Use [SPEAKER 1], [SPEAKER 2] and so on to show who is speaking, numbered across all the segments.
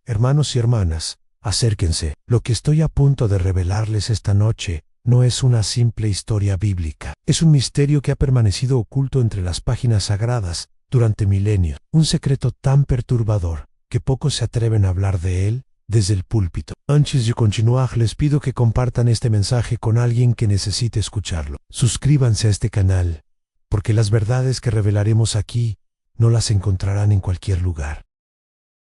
[SPEAKER 1] Hermanos y hermanas, acérquense. Lo que estoy a punto de revelarles esta noche no es una simple historia bíblica. Es un misterio que ha permanecido oculto entre las páginas sagradas durante milenios. Un secreto tan perturbador que pocos se atreven a hablar de él desde el púlpito. Antes de continuar, les pido que compartan este mensaje con alguien que necesite escucharlo. Suscríbanse a este canal, porque las verdades que revelaremos aquí no las encontrarán en cualquier lugar.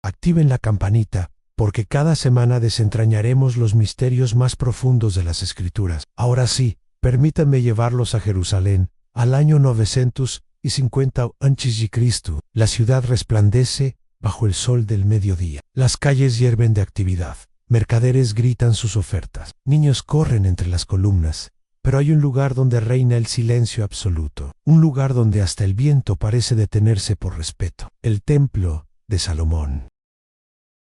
[SPEAKER 1] Activen la campanita, porque cada semana desentrañaremos los misterios más profundos de las Escrituras. Ahora sí, permítanme llevarlos a Jerusalén, al año 950 a.C. La ciudad resplandece bajo el sol del mediodía. Las calles hierven de actividad. Mercaderes gritan sus ofertas. Niños corren entre las columnas. Pero hay un lugar donde reina el silencio absoluto. Un lugar donde hasta el viento parece detenerse por respeto. El templo de Salomón.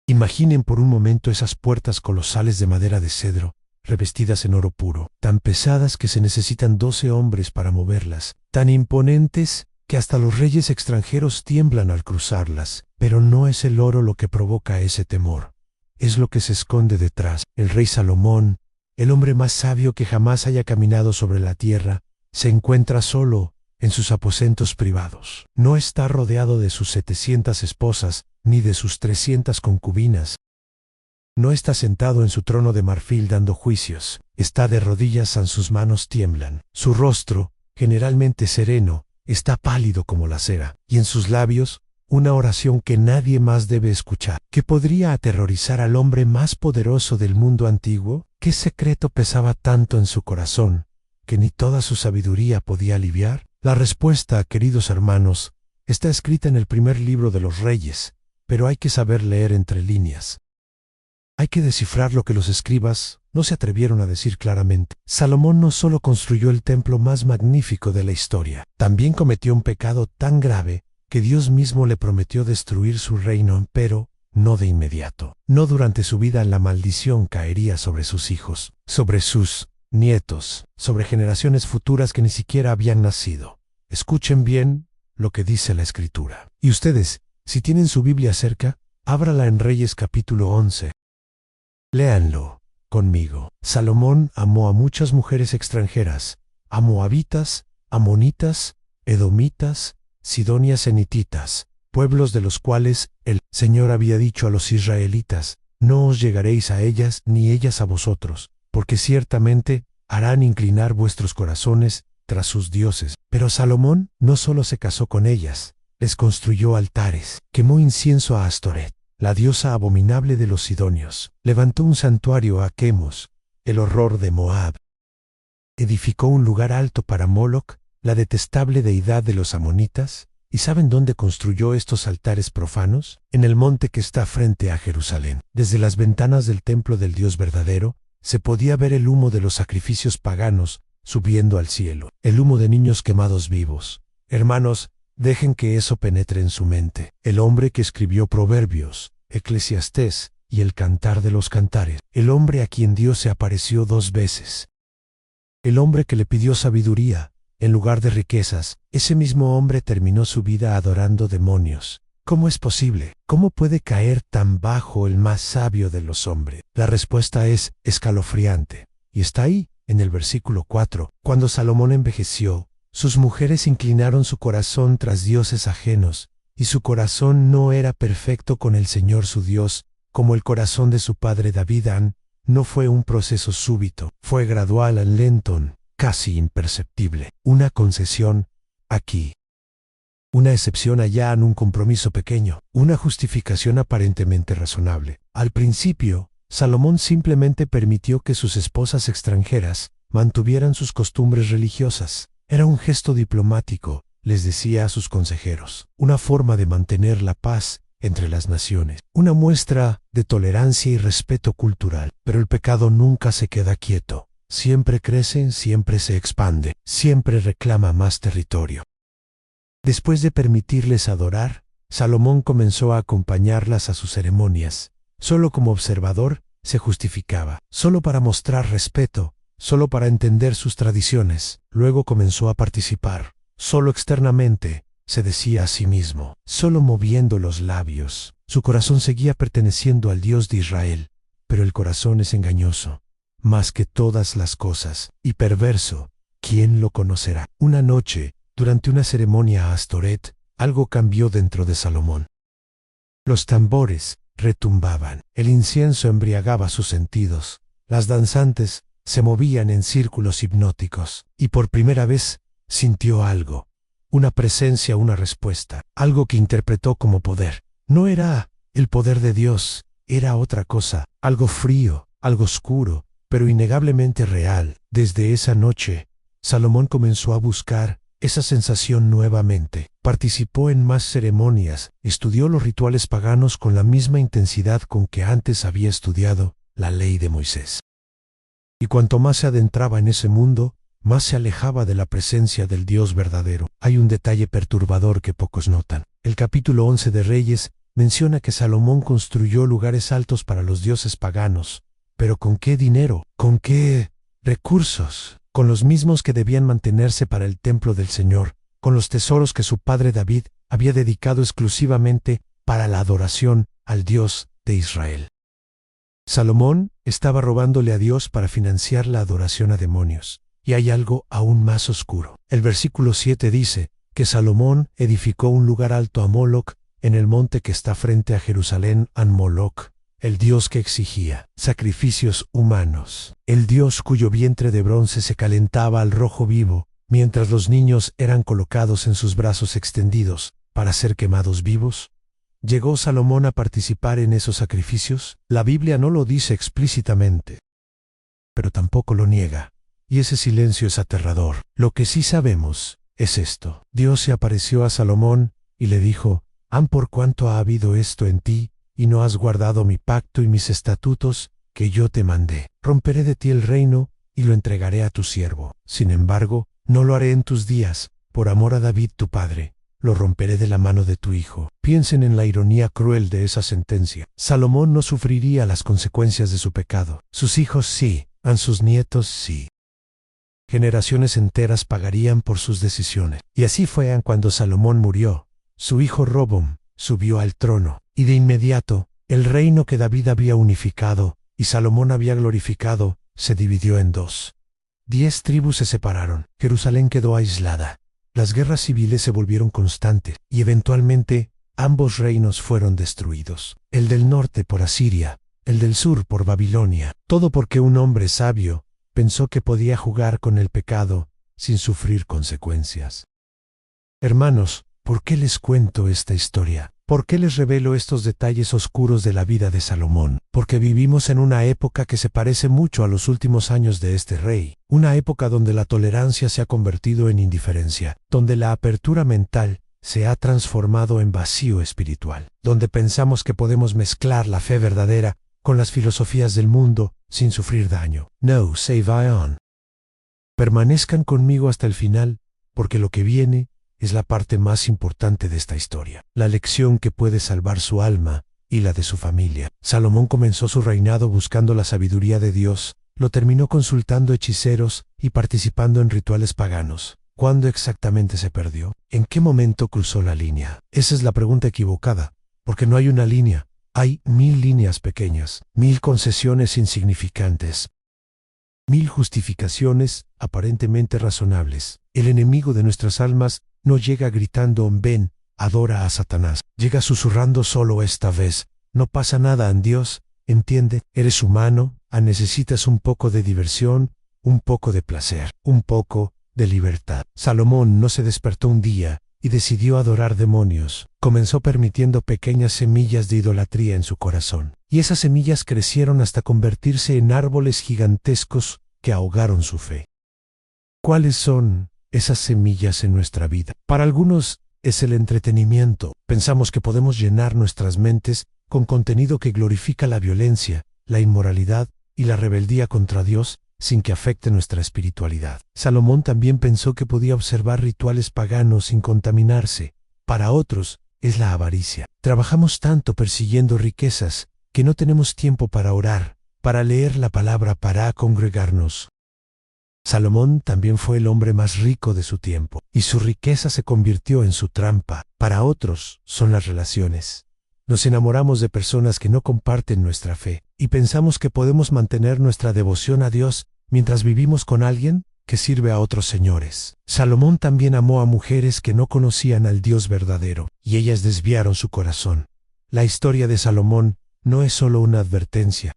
[SPEAKER 1] Imaginen por un momento esas puertas colosales de madera de cedro, revestidas en oro puro, tan pesadas que se necesitan 12 hombres para moverlas, tan imponentes que hasta los reyes extranjeros tiemblan al cruzarlas. Pero no es el oro lo que provoca ese temor, es lo que se esconde detrás. El rey Salomón, el hombre más sabio que jamás haya caminado sobre la tierra, se encuentra solo en sus aposentos privados. No está rodeado de sus 700 esposas, ni de sus 300 concubinas. No está sentado en su trono de marfil dando juicios. Está de rodillas, sus manos tiemblan. Su rostro, generalmente sereno, está pálido como la cera, y en sus labios, una oración que nadie más debe escuchar. ¿Qué podría aterrorizar al hombre más poderoso del mundo antiguo? ¿Qué secreto pesaba tanto en su corazón que ni toda su sabiduría podía aliviar? La respuesta, queridos hermanos, está escrita en el primer libro de los Reyes, pero hay que saber leer entre líneas. Hay que descifrar lo que los escribas no se atrevieron a decir claramente. Salomón no solo construyó el templo más magnífico de la historia, también cometió un pecado tan grave que Dios mismo le prometió destruir su reino, pero no de inmediato. No durante su vida. La maldición caería sobre sus hijos, sobre sus nietos, sobre generaciones futuras que ni siquiera habían nacido. Escuchen bien lo que dice la Escritura. Y ustedes, si tienen su Biblia cerca, ábrala en Reyes capítulo 11. Léanlo conmigo. Salomón amó a muchas mujeres extranjeras, a moabitas, amonitas, edomitas, sidonias e hititas, pueblos de los cuales el Señor había dicho a los israelitas: no os llegaréis a ellas ni ellas a vosotros, porque ciertamente harán inclinar vuestros corazones tras sus dioses. Pero Salomón no solo se casó con ellas, les construyó altares, quemó incienso a Astoret, la diosa abominable de los sidonios, levantó un santuario a Quemos, el horror de Moab, edificó un lugar alto para Moloc, la detestable deidad de los amonitas. ¿Y saben dónde construyó estos altares profanos? En el monte que está frente a Jerusalén. Desde las ventanas del templo del Dios verdadero, se podía ver el humo de los sacrificios paganos subiendo al cielo, el humo de niños quemados vivos. Hermanos, dejen que eso penetre en su mente. El hombre que escribió Proverbios, Eclesiastés y el Cantar de los Cantares. El hombre a quien Dios se apareció 2 veces. El hombre que le pidió sabiduría en lugar de riquezas. Ese mismo hombre terminó su vida adorando demonios. ¿Cómo es posible? ¿Cómo puede caer tan bajo el más sabio de los hombres? La respuesta es escalofriante. Y está ahí, en el versículo 4. Cuando Salomón envejeció, sus mujeres inclinaron su corazón tras dioses ajenos, y su corazón no era perfecto con el Señor su Dios, como el corazón de su padre David. No fue un proceso súbito, fue gradual, lento, casi imperceptible. Una concesión aquí, una excepción allá, un compromiso pequeño, una justificación aparentemente razonable. Al principio, Salomón simplemente permitió que sus esposas extranjeras mantuvieran sus costumbres religiosas. Era un gesto diplomático, les decía a sus consejeros, una forma de mantener la paz entre las naciones, una muestra de tolerancia y respeto cultural. Pero el pecado nunca se queda quieto. Siempre crece, siempre se expande, siempre reclama más territorio. Después de permitirles adorar, Salomón comenzó a acompañarlas a sus ceremonias. Solo como observador se justificaba, solo para mostrar respeto, solo para entender sus tradiciones. Luego comenzó a participar, solo externamente, se decía a sí mismo, solo moviendo los labios. Su corazón seguía perteneciendo al Dios de Israel, pero el corazón es engañoso, más que todas las cosas, y perverso. ¿Quién lo conocerá? Una noche, durante una ceremonia a Astoret, algo cambió dentro de Salomón. Los tambores retumbaban, el incienso embriagaba sus sentidos, las danzantes se movían en círculos hipnóticos, y por primera vez sintió algo, una presencia, una respuesta, algo que interpretó como poder. No era el poder de Dios, era otra cosa, algo frío, algo oscuro, pero innegablemente real. Desde esa noche, Salomón comenzó a buscar esa sensación nuevamente. Participó en más ceremonias, estudió los rituales paganos con la misma intensidad con que antes había estudiado la ley de Moisés. Y cuanto más se adentraba en ese mundo, más se alejaba de la presencia del Dios verdadero. Hay un detalle perturbador que pocos notan. El capítulo 11 de Reyes menciona que Salomón construyó lugares altos para los dioses paganos. ¿Pero con qué dinero? ¿Con qué recursos? Con los mismos que debían mantenerse para el templo del Señor, con los tesoros que su padre David había dedicado exclusivamente para la adoración al Dios de Israel. Salomón estaba robándole a Dios para financiar la adoración a demonios. Y hay algo aún más oscuro. El versículo 7 dice que Salomón edificó un lugar alto a Moloc en el monte que está frente a Jerusalén, a Moloc, el dios que exigía sacrificios humanos, el dios cuyo vientre de bronce se calentaba al rojo vivo, mientras los niños eran colocados en sus brazos extendidos para ser quemados vivos. ¿Llegó Salomón a participar en esos sacrificios? La Biblia no lo dice explícitamente, pero tampoco lo niega. Y ese silencio es aterrador. Lo que sí sabemos es esto. Dios se apareció a Salomón y le dijo, por cuanto ha habido esto en ti, y no has guardado mi pacto y mis estatutos que yo te mandé, romperé de ti el reino y lo entregaré a tu siervo. Sin embargo, no lo haré en tus días, por amor a David tu padre, lo romperé de la mano de tu hijo. Piensen en la ironía cruel de esa sentencia. Salomón no sufriría las consecuencias de su pecado. Sus hijos sí, sus nietos sí. Generaciones enteras pagarían por sus decisiones. Y así fue cuando Salomón murió. Su hijo Robom subió al trono, y de inmediato, el reino que David había unificado y Salomón había glorificado, se dividió en dos. 10 tribus se separaron. Jerusalén quedó aislada. Las guerras civiles se volvieron constantes, y eventualmente, ambos reinos fueron destruidos. El del norte por Asiria, el del sur por Babilonia. Todo porque un hombre sabio pensó que podía jugar con el pecado sin sufrir consecuencias. Hermanos, ¿por qué les cuento esta historia? ¿Por qué les revelo estos detalles oscuros de la vida de Salomón? Porque vivimos en una época que se parece mucho a los últimos años de este rey. Una época donde la tolerancia se ha convertido en indiferencia, donde la apertura mental se ha transformado en vacío espiritual, donde pensamos que podemos mezclar la fe verdadera con las filosofías del mundo sin sufrir daño. No, save on. Permanezcan conmigo hasta el final, porque lo que viene es la parte más importante de esta historia, la lección que puede salvar su alma y la de su familia. Salomón comenzó su reinado buscando la sabiduría de Dios, lo terminó consultando hechiceros y participando en rituales paganos. ¿Cuándo exactamente se perdió? ¿En qué momento cruzó la línea? Esa es la pregunta equivocada, porque no hay una línea, hay 1000 líneas pequeñas, 1000 concesiones insignificantes, 1000 justificaciones aparentemente razonables. El enemigo de nuestras almas no llega gritando, ven, adora a Satanás. Llega susurrando, solo esta vez. No pasa nada, Dios, entiende, eres humano, necesitas un poco de diversión, un poco de placer, un poco de libertad. Salomón no se despertó un día y decidió adorar demonios. Comenzó permitiendo pequeñas semillas de idolatría en su corazón. Y esas semillas crecieron hasta convertirse en árboles gigantescos que ahogaron su fe. ¿Cuáles son esas semillas en nuestra vida? Para algunos es el entretenimiento. Pensamos que podemos llenar nuestras mentes con contenido que glorifica la violencia, la inmoralidad y la rebeldía contra Dios sin que afecte nuestra espiritualidad. Salomón también pensó que podía observar rituales paganos sin contaminarse. Para otros es la avaricia. Trabajamos tanto persiguiendo riquezas que no tenemos tiempo para orar, para leer la palabra, para congregarnos. Salomón también fue el hombre más rico de su tiempo, y su riqueza se convirtió en su trampa. Para otros son las relaciones. Nos enamoramos de personas que no comparten nuestra fe, y pensamos que podemos mantener nuestra devoción a Dios mientras vivimos con alguien que sirve a otros señores. Salomón también amó a mujeres que no conocían al Dios verdadero, y ellas desviaron su corazón. La historia de Salomón no es solo una advertencia.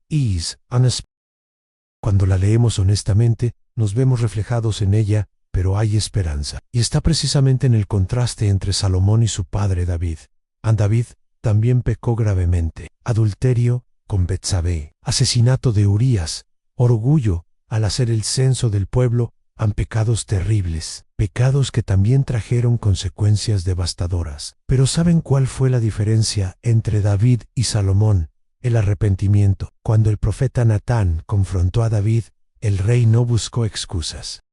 [SPEAKER 1] Cuando la leemos honestamente, nos vemos reflejados en ella, pero hay esperanza. Y está precisamente en el contraste entre Salomón y su padre David. David también pecó gravemente. Adulterio con Betsabé, asesinato de Urías, orgullo al hacer el censo del pueblo, pecados terribles, pecados que también trajeron consecuencias devastadoras. Pero ¿saben cuál fue la diferencia entre David y Salomón? El arrepentimiento. Cuando el profeta Natán confrontó a David, el rey no buscó excusas.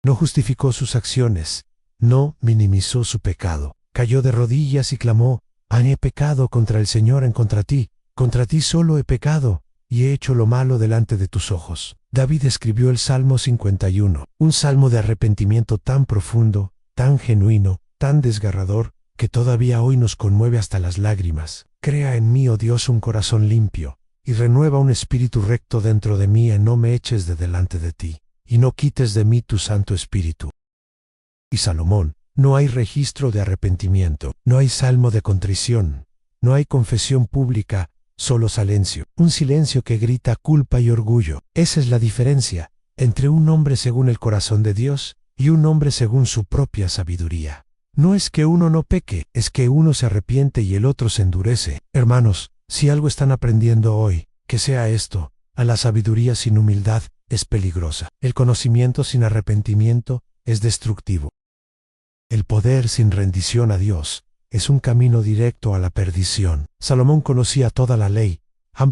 [SPEAKER 1] No justificó sus acciones, no minimizó su pecado. Cayó de rodillas y clamó: he pecado contra el Señor contra ti solo he pecado, y he hecho lo malo delante de tus ojos. David escribió el Salmo 51, un salmo de arrepentimiento tan profundo, tan genuino, tan desgarrador, que todavía hoy nos conmueve hasta las lágrimas. Crea en mí, oh Dios, un corazón limpio, y renueva un espíritu recto dentro de mí, no me eches de delante de ti, y no quites de mí tu Santo Espíritu. Y Salomón, no hay registro de arrepentimiento, no hay salmo de contrición, no hay confesión pública, solo silencio, un silencio que grita culpa y orgullo. Esa es la diferencia entre un hombre según el corazón de Dios y un hombre según su propia sabiduría. No es que uno no peque, es que uno se arrepiente y el otro se endurece. Hermanos, si algo están aprendiendo hoy, que sea esto: a la sabiduría sin humildad es peligrosa. El conocimiento sin arrepentimiento es destructivo. El poder sin rendición a Dios es un camino directo a la perdición. Salomón conocía toda la ley,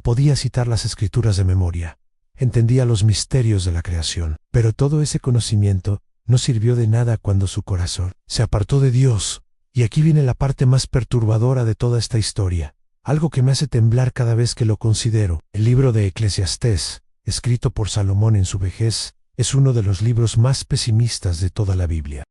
[SPEAKER 1] podía citar las escrituras de memoria, entendía los misterios de la creación, pero todo ese conocimiento no sirvió de nada cuando su corazón se apartó de Dios. Y aquí viene la parte más perturbadora de toda esta historia, algo que me hace temblar cada vez que lo considero. El libro de Eclesiastés, escrito por Salomón en su vejez, es uno de los libros más pesimistas de toda la Biblia.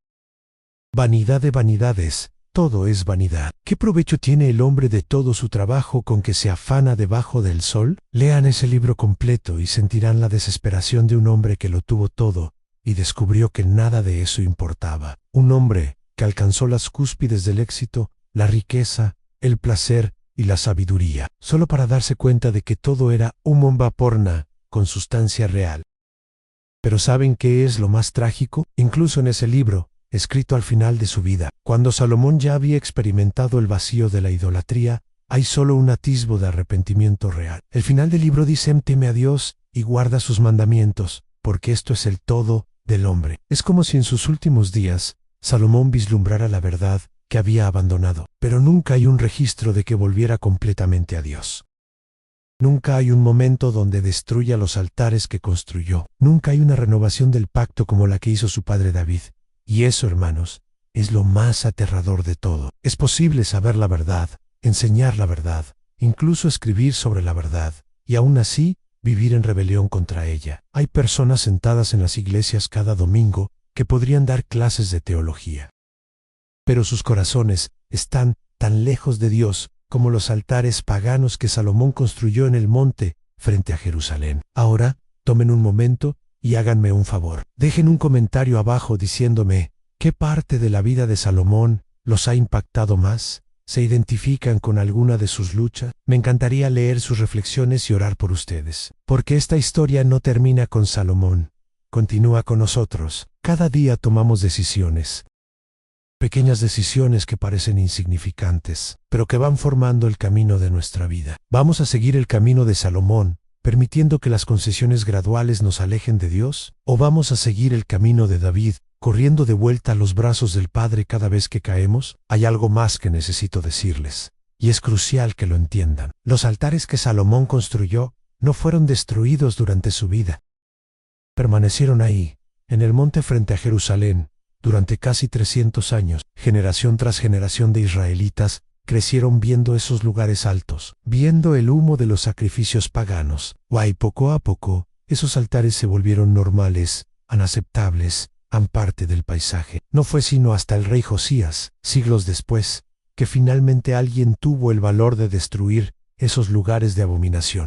[SPEAKER 1] Vanidad de vanidades, todo es vanidad. ¿Qué provecho tiene el hombre de todo su trabajo con que se afana debajo del sol? Lean ese libro completo y sentirán la desesperación de un hombre que lo tuvo todo y descubrió que nada de eso importaba. Un hombre que alcanzó las cúspides del éxito, la riqueza, el placer y la sabiduría, solo para darse cuenta de que todo era humo vaporna con sustancia real. Pero ¿saben qué es lo más trágico? Incluso en ese libro, escrito al final de su vida, cuando Salomón ya había experimentado el vacío de la idolatría, hay solo un atisbo de arrepentimiento real. El final del libro dice: teme a Dios y guarda sus mandamientos, porque esto es el todo del hombre. Es como si en sus últimos días Salomón vislumbrara la verdad que había abandonado, pero nunca hay un registro de que volviera completamente a Dios. Nunca hay un momento donde destruya los altares que construyó. Nunca hay una renovación del pacto como la que hizo su padre David. Y eso, hermanos, es lo más aterrador de todo. Es posible saber la verdad, enseñar la verdad, incluso escribir sobre la verdad, y aún así vivir en rebelión contra ella. Hay personas sentadas en las iglesias cada domingo que podrían dar clases de teología, pero sus corazones están tan lejos de Dios como los altares paganos que Salomón construyó en el monte frente a Jerusalén. Ahora, tomen un momento y háganme un favor. Dejen un comentario abajo diciéndome qué parte de la vida de Salomón los ha impactado más. ¿Se identifican con alguna de sus luchas? Me encantaría leer sus reflexiones y orar por ustedes. Porque esta historia no termina con Salomón. Continúa con nosotros. Cada día tomamos decisiones. Pequeñas decisiones que parecen insignificantes, pero que van formando el camino de nuestra vida. ¿Vamos a seguir el camino de Salomón, permitiendo que las concesiones graduales nos alejen de Dios? ¿O vamos a seguir el camino de David, corriendo de vuelta a los brazos del Padre cada vez que caemos? Hay algo más que necesito decirles, y es crucial que lo entiendan. Los altares que Salomón construyó no fueron destruidos durante su vida. Permanecieron ahí, en el monte frente a Jerusalén, durante casi 300 años. Generación tras generación de israelitas crecieron viendo esos lugares altos, viendo el humo de los sacrificios paganos. Y poco a poco, esos altares se volvieron normales, inaceptables, han parte del paisaje. No fue sino hasta el rey Josías, siglos después, que finalmente alguien tuvo el valor de destruir esos lugares de abominación.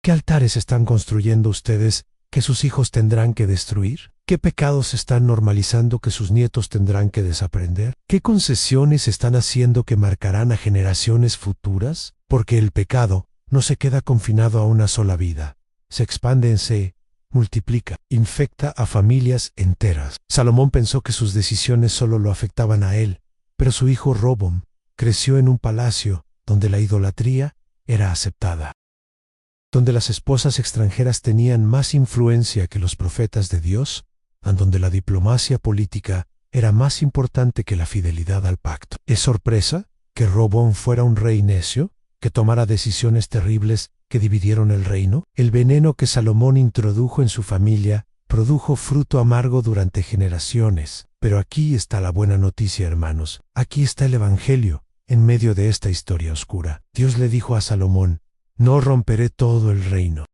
[SPEAKER 1] ¿Qué altares están construyendo ustedes que sus hijos tendrán que destruir? ¿Qué pecados están normalizando que sus nietos tendrán que desaprender? ¿Qué concesiones están haciendo que marcarán a generaciones futuras? Porque el pecado no se queda confinado a una sola vida, se expande, se multiplica, infecta a familias enteras. Salomón pensó que sus decisiones solo lo afectaban a él, pero su hijo Roboam creció en un palacio donde la idolatría era aceptada, donde las esposas extranjeras tenían más influencia que los profetas de Dios, en donde la diplomacia política era más importante que la fidelidad al pacto. ¿Es sorpresa que Roboam fuera un rey necio, que tomara decisiones terribles que dividieron el reino? El veneno que Salomón introdujo en su familia produjo fruto amargo durante generaciones. Pero aquí está la buena noticia, hermanos. Aquí está el Evangelio, en medio de esta historia oscura. Dios le dijo a Salomón: no romperé todo el reino.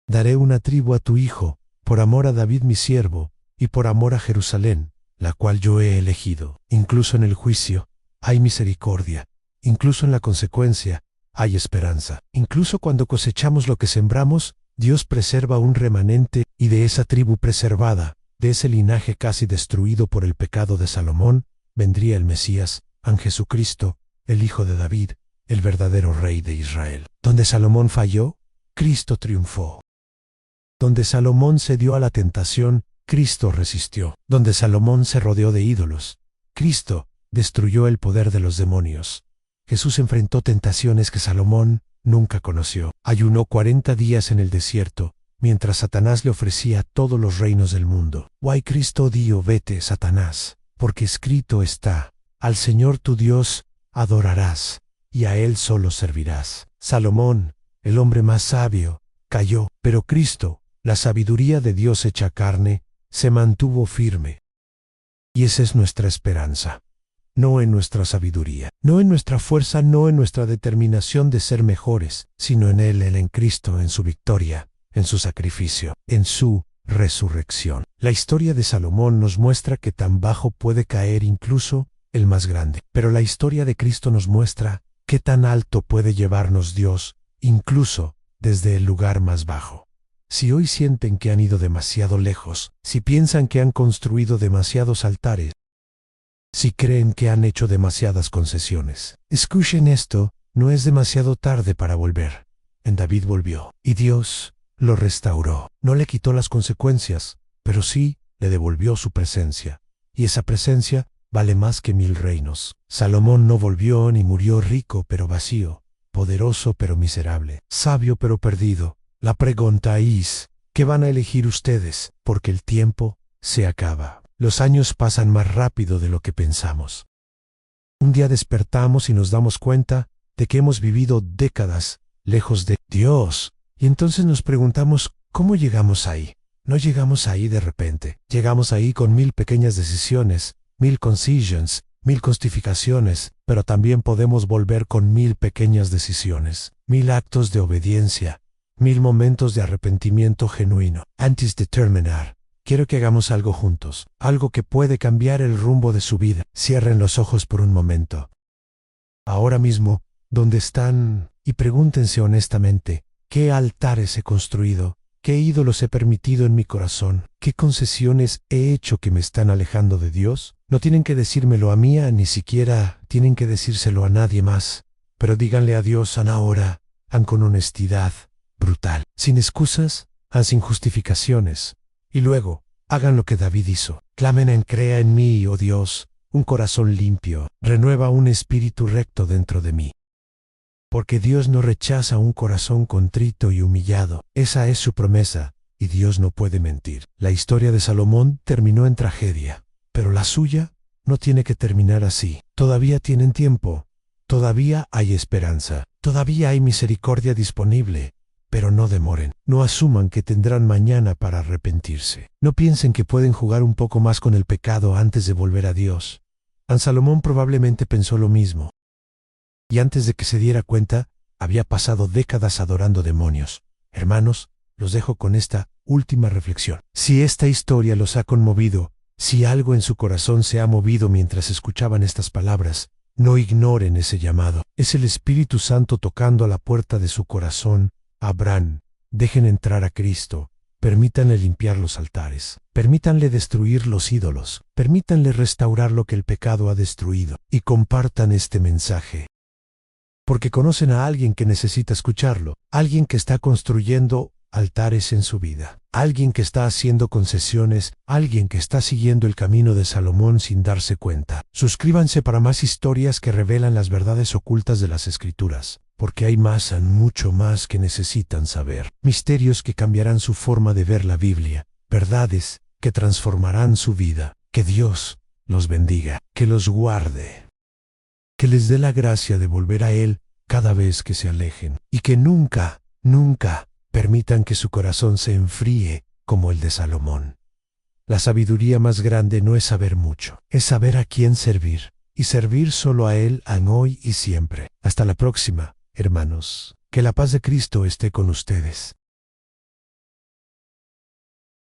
[SPEAKER 1] Daré una tribu a tu hijo, por amor a David mi siervo, y por amor a Jerusalén, la cual yo he elegido. Incluso en el juicio hay misericordia, incluso en la consecuencia hay esperanza. Incluso cuando cosechamos lo que sembramos, Dios preserva un remanente, y de esa tribu preservada, de ese linaje casi destruido por el pecado de Salomón, vendría el Mesías, en Jesucristo, el Hijo de David, el verdadero Rey de Israel. Donde Salomón falló, Cristo triunfó. Donde Salomón cedió a la tentación, Cristo resistió. Donde Salomón se rodeó de ídolos, Cristo destruyó el poder de los demonios. Jesús enfrentó tentaciones que Salomón nunca conoció. Ayunó 40 días en el desierto, mientras Satanás le ofrecía todos los reinos del mundo. Guay Cristo dijo: vete, Satanás, porque escrito está: al Señor tu Dios adorarás, y a Él solo servirás. Salomón, el hombre más sabio, cayó, pero Cristo, la sabiduría de Dios hecha carne, se mantuvo firme. Y esa es nuestra esperanza. No en nuestra sabiduría, no en nuestra fuerza, no en nuestra determinación de ser mejores, sino en Él, en Cristo, en su victoria, en su sacrificio, en su resurrección. La historia de Salomón nos muestra que tan bajo puede caer incluso el más grande. Pero la historia de Cristo nos muestra qué tan alto puede llevarnos Dios, incluso desde el lugar más bajo. Si hoy sienten que han ido demasiado lejos, si piensan que han construido demasiados altares, si creen que han hecho demasiadas concesiones, escuchen esto: no es demasiado tarde para volver. En David volvió, y Dios lo restauró. No le quitó las consecuencias, pero sí le devolvió su presencia. Y esa presencia vale más que 1000 reinos. Salomón no volvió ni murió rico pero vacío, poderoso pero miserable, sabio pero perdido. La pregunta es: ¿qué van a elegir ustedes? Porque el tiempo se acaba. Los años pasan más rápido de lo que pensamos. Un día despertamos y nos damos cuenta de que hemos vivido décadas lejos de Dios. Y entonces nos preguntamos: ¿cómo llegamos ahí? No llegamos ahí de repente. Llegamos ahí con 1000 pequeñas decisiones, 1000 concessions, 1000 justificaciones, pero también podemos volver con 1000 pequeñas decisiones, 1000 actos de obediencia, 1000 momentos de arrepentimiento genuino. Antes de terminar, quiero que hagamos algo juntos, algo que puede cambiar el rumbo de su vida. Cierren los ojos por un momento. Ahora mismo, ¿dónde están? Y pregúntense honestamente: ¿qué altares he construido? ¿Qué ídolos he permitido en mi corazón? ¿Qué concesiones he hecho que me están alejando de Dios? No tienen que decírmelo a mí, ni siquiera tienen que decírselo a nadie más, pero díganle a Dios ahora, con honestidad brutal, sin excusas, sin justificaciones. Y luego, hagan lo que David hizo. Clamen crea en mí, oh Dios, un corazón limpio, renueva un espíritu recto dentro de mí. Porque Dios no rechaza un corazón contrito y humillado. Esa es su promesa, y Dios no puede mentir. La historia de Salomón terminó en tragedia, pero la suya no tiene que terminar así. Todavía tienen tiempo, todavía hay esperanza, todavía hay misericordia disponible. Pero no demoren, no asuman que tendrán mañana para arrepentirse. No piensen que pueden jugar un poco más con el pecado antes de volver a Dios. Salomón probablemente pensó lo mismo. Y antes de que se diera cuenta, había pasado décadas adorando demonios. Hermanos, los dejo con esta última reflexión. Si esta historia los ha conmovido, si algo en su corazón se ha movido mientras escuchaban estas palabras, no ignoren ese llamado. Es el Espíritu Santo tocando a la puerta de su corazón. Abran, dejen entrar a Cristo, permítanle limpiar los altares, permítanle destruir los ídolos, permítanle restaurar lo que el pecado ha destruido, y compartan este mensaje. Porque conocen a alguien que necesita escucharlo, alguien que está construyendo altares en su vida, alguien que está haciendo concesiones, alguien que está siguiendo el camino de Salomón sin darse cuenta. Suscríbanse para más historias que revelan las verdades ocultas de las Escrituras, porque hay más, mucho más que necesitan saber. Misterios que cambiarán su forma de ver la Biblia, verdades que transformarán su vida. Que Dios los bendiga, que los guarde, que les dé la gracia de volver a Él cada vez que se alejen, y que nunca, nunca permitan que su corazón se enfríe como el de Salomón. La sabiduría más grande no es saber mucho, es saber a quién servir, y servir solo a Él hoy y siempre. Hasta la próxima, hermanos. Que la paz de Cristo esté con ustedes.